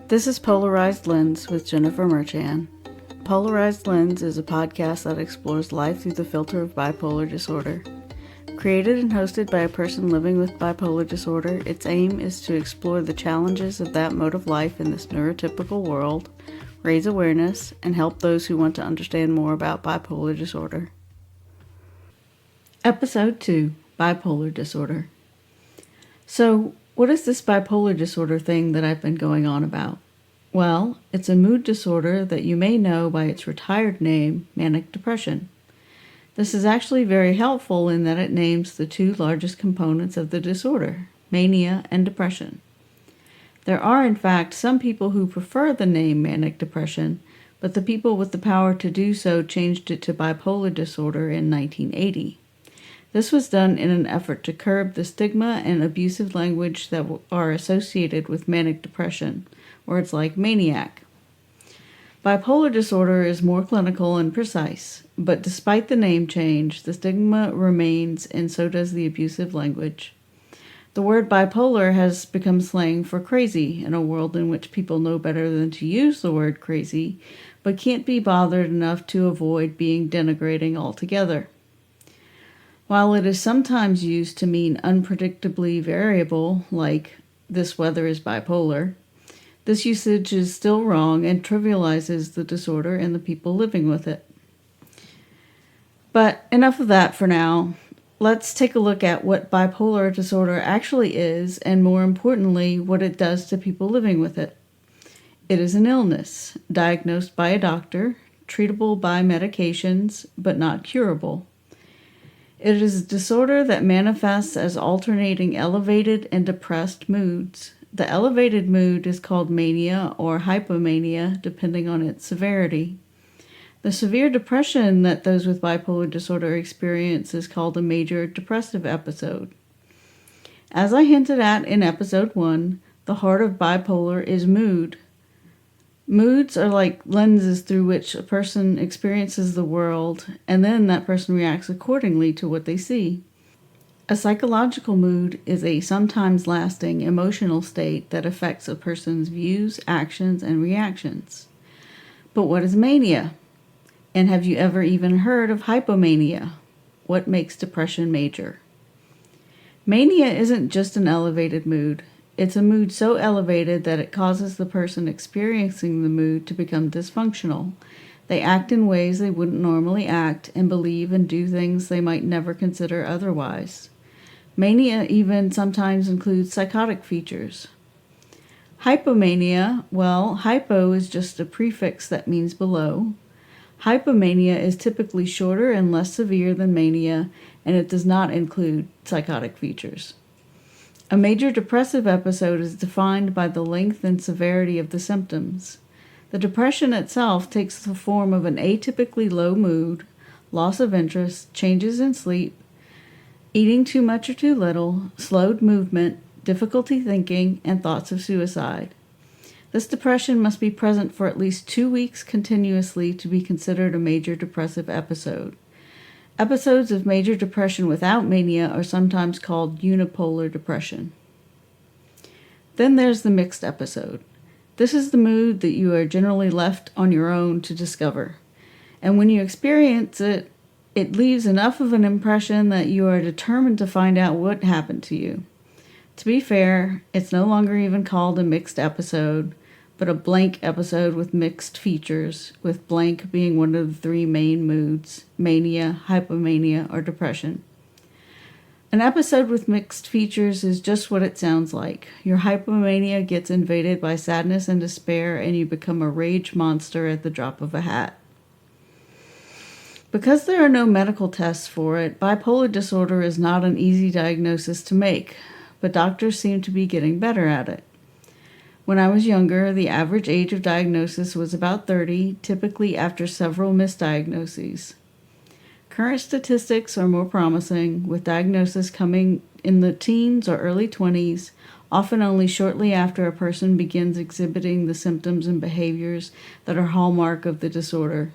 This is Polarized Lens with Jennifer Merchan. Polarized Lens is a podcast that explores life through the filter of bipolar disorder. Created and hosted by a person living with bipolar disorder, its aim is to explore the challenges of that mode of life in this neurotypical world, raise awareness, and help those who want to understand more about bipolar disorder. Episode 2, Bipolar Disorder. So, what is this bipolar disorder thing that I've been going on about? Well, it's a mood disorder that you may know by its retired name, manic depression. This is actually very helpful in that it names the two largest components of the disorder, mania and depression. There are, in fact, some people who prefer the name manic depression, but the people with the power to do so changed it to bipolar disorder in 1980. This was done in an effort to curb the stigma and abusive language that are associated with manic depression, words like maniac. Bipolar disorder is more clinical and precise, but despite the name change, the stigma remains and so does the abusive language. The word bipolar has become slang for crazy in a world in which people know better than to use the word crazy, but can't be bothered enough to avoid being denigrating altogether. While it is sometimes used to mean unpredictably variable, like this weather is bipolar, this usage is still wrong and trivializes the disorder and the people living with it. But enough of that for now. Let's take a look at what bipolar disorder actually is, and more importantly, what it does to people living with it. It is an illness, diagnosed by a doctor, treatable by medications, but not curable. It is a disorder that manifests as alternating elevated and depressed moods. The elevated mood is called mania or hypomania, depending on its severity. The severe depression that those with bipolar disorder experience is called a major depressive episode. As I hinted at in episode 1, the heart of bipolar is mood. Moods are like lenses through which a person experiences the world, and then that person reacts accordingly to what they see. A psychological mood is a sometimes lasting emotional state that affects a person's views, actions, and reactions. But what is mania? And have you ever even heard of hypomania? What makes depression major? Mania isn't just an elevated mood. It's a mood so elevated that it causes the person experiencing the mood to become dysfunctional. They act in ways they wouldn't normally act and believe and do things they might never consider otherwise. Mania even sometimes includes psychotic features. Hypomania, well, hypo is just a prefix that means below. Hypomania is typically shorter and less severe than mania, and it does not include psychotic features. A major depressive episode is defined by the length and severity of the symptoms. The depression itself takes the form of an atypically low mood, loss of interest, changes in sleep, eating too much or too little, slowed movement, difficulty thinking, and thoughts of suicide. This depression must be present for at least 2 weeks continuously to be considered a major depressive episode. Episodes of major depression without mania are sometimes called unipolar depression. Then there's the mixed episode. This is the mood that you are generally left on your own to discover. And when you experience it, it leaves enough of an impression that you are determined to find out what happened to you. To be fair, it's no longer even called a mixed episode, but a blank episode with mixed features, with blank being one of the 3 main moods, mania, hypomania, or depression. An episode with mixed features is just what it sounds like. Your hypomania gets invaded by sadness and despair, and you become a rage monster at the drop of a hat. Because there are no medical tests for it, bipolar disorder is not an easy diagnosis to make, but doctors seem to be getting better at it. When I was younger, the average age of diagnosis was about 30, typically after several misdiagnoses. Current statistics are more promising, with diagnosis coming in the teens or early 20s, often only shortly after a person begins exhibiting the symptoms and behaviors that are hallmark of the disorder.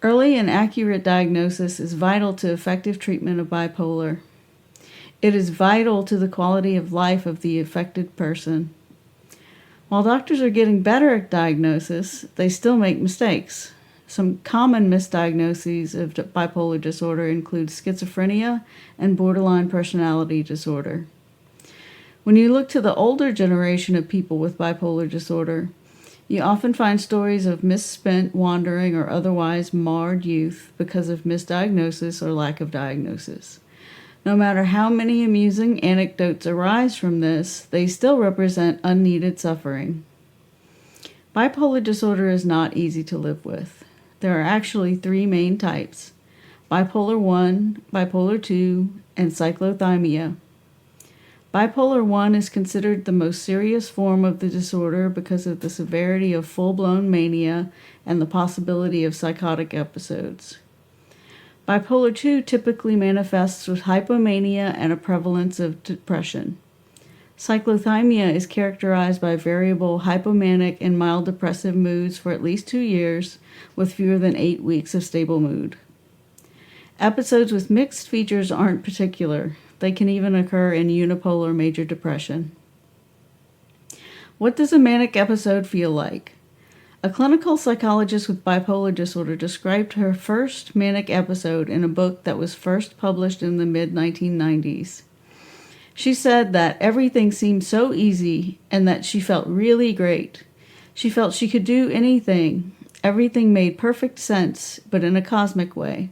Early and accurate diagnosis is vital to effective treatment of bipolar. It is vital to the quality of life of the affected person. While doctors are getting better at diagnosis, they still make mistakes. Some common misdiagnoses of bipolar disorder include schizophrenia and borderline personality disorder. When you look to the older generation of people with bipolar disorder, you often find stories of misspent, wandering, or otherwise marred youth because of misdiagnosis or lack of diagnosis. No matter how many amusing anecdotes arise from this, they still represent unneeded suffering. Bipolar disorder is not easy to live with. There are actually 3 main types: bipolar 1, bipolar 2, and cyclothymia. Bipolar 1 is considered the most serious form of the disorder because of the severity of full-blown mania and the possibility of psychotic episodes. Bipolar 2 typically manifests with hypomania and a prevalence of depression. Cyclothymia is characterized by variable hypomanic and mild depressive moods for at least 2 years, with fewer than 8 weeks of stable mood. Episodes with mixed features aren't particular. They can even occur in unipolar major depression. What does a manic episode feel like? A clinical psychologist with bipolar disorder described her first manic episode in a book that was first published in the mid-1990s. She said that everything seemed so easy and that she felt really great. She felt she could do anything. Everything made perfect sense, but in a cosmic way.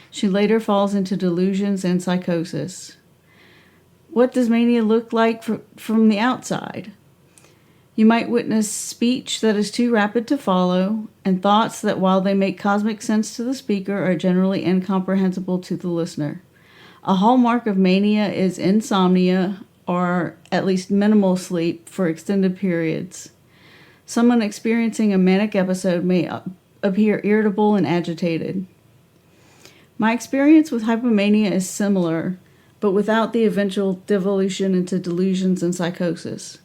She later falls into delusions and psychosis. What does mania look like from the outside? You might witness speech that is too rapid to follow, and thoughts that, while they make cosmic sense to the speaker, are generally incomprehensible to the listener. A hallmark of mania is insomnia, or at least minimal sleep for extended periods. Someone experiencing a manic episode may appear irritable and agitated. My experience with hypomania is similar, but without the eventual devolution into delusions and psychosis.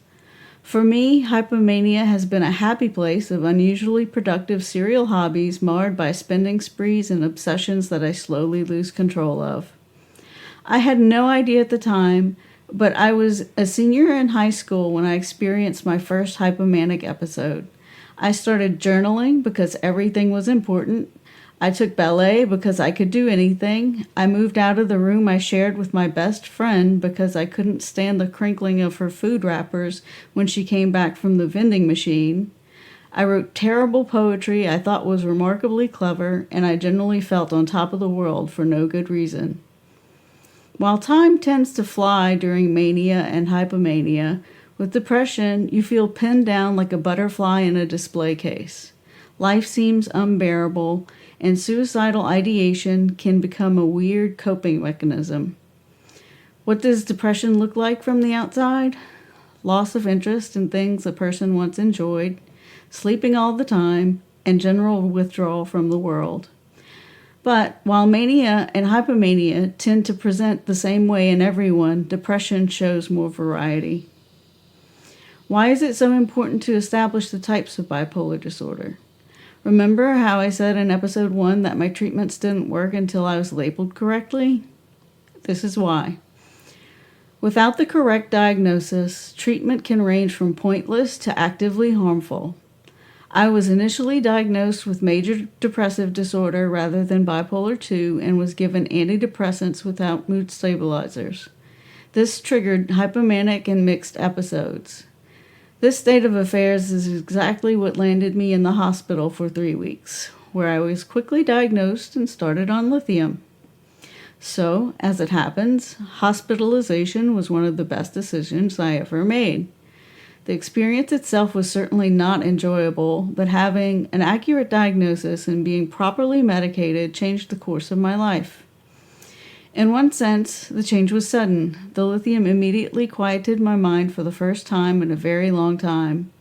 For me, hypomania has been a happy place of unusually productive serial hobbies marred by spending sprees and obsessions that I slowly lose control of. I had no idea at the time, but I was a senior in high school when I experienced my first hypomanic episode. I started journaling because everything was important. I took ballet because I could do anything. I moved out of the room I shared with my best friend because I couldn't stand the crinkling of her food wrappers when she came back from the vending machine. I wrote terrible poetry I thought was remarkably clever, and I generally felt on top of the world for no good reason. While time tends to fly during mania and hypomania, with depression you feel pinned down like a butterfly in a display case. Life seems unbearable, and suicidal ideation can become a weird coping mechanism. What does depression look like from the outside? Loss of interest in things a person once enjoyed, sleeping all the time, and general withdrawal from the world. But while mania and hypomania tend to present the same way in everyone, depression shows more variety. Why is it so important to establish the types of bipolar disorder? Remember how I said in episode 1 that my treatments didn't work until I was labeled correctly? This is why. Without the correct diagnosis, treatment can range from pointless to actively harmful. I was initially diagnosed with major depressive disorder rather than bipolar 2 and was given antidepressants without mood stabilizers. This triggered hypomanic and mixed episodes. This state of affairs is exactly what landed me in the hospital for 3 weeks, where I was quickly diagnosed and started on lithium. So, as it happens, hospitalization was one of the best decisions I ever made. The experience itself was certainly not enjoyable, but having an accurate diagnosis and being properly medicated changed the course of my life. In one sense, the change was sudden. The lithium immediately quieted my mind for the first time in a very long time.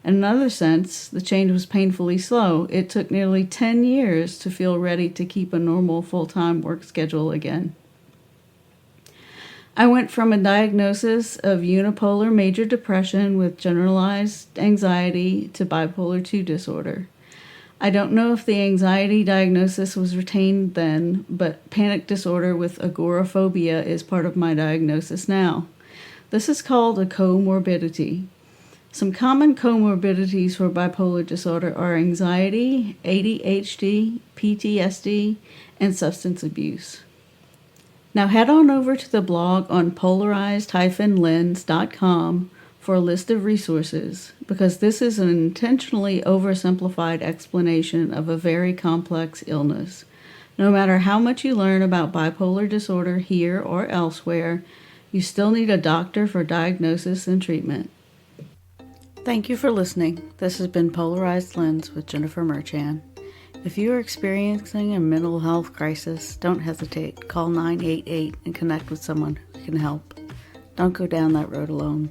In another sense, the change was painfully slow. It took nearly 10 years to feel ready to keep a normal full-time work schedule again. I went from a diagnosis of unipolar major depression with generalized anxiety to bipolar 2 disorder. I don't know if the anxiety diagnosis was retained then, but panic disorder with agoraphobia is part of my diagnosis now. This is called a comorbidity. Some common comorbidities for bipolar disorder are anxiety, ADHD, PTSD, and substance abuse. Now head on over to the blog on polarized-lens.com for a list of resources, because this is an intentionally oversimplified explanation of a very complex illness. No matter how much you learn about bipolar disorder here or elsewhere, you still need a doctor for diagnosis and treatment. Thank you for listening. This has been Polarized Lens with Jennifer Merchan. If you are experiencing a mental health crisis, don't hesitate. Call 988 and connect with someone who can help. Don't go down that road alone.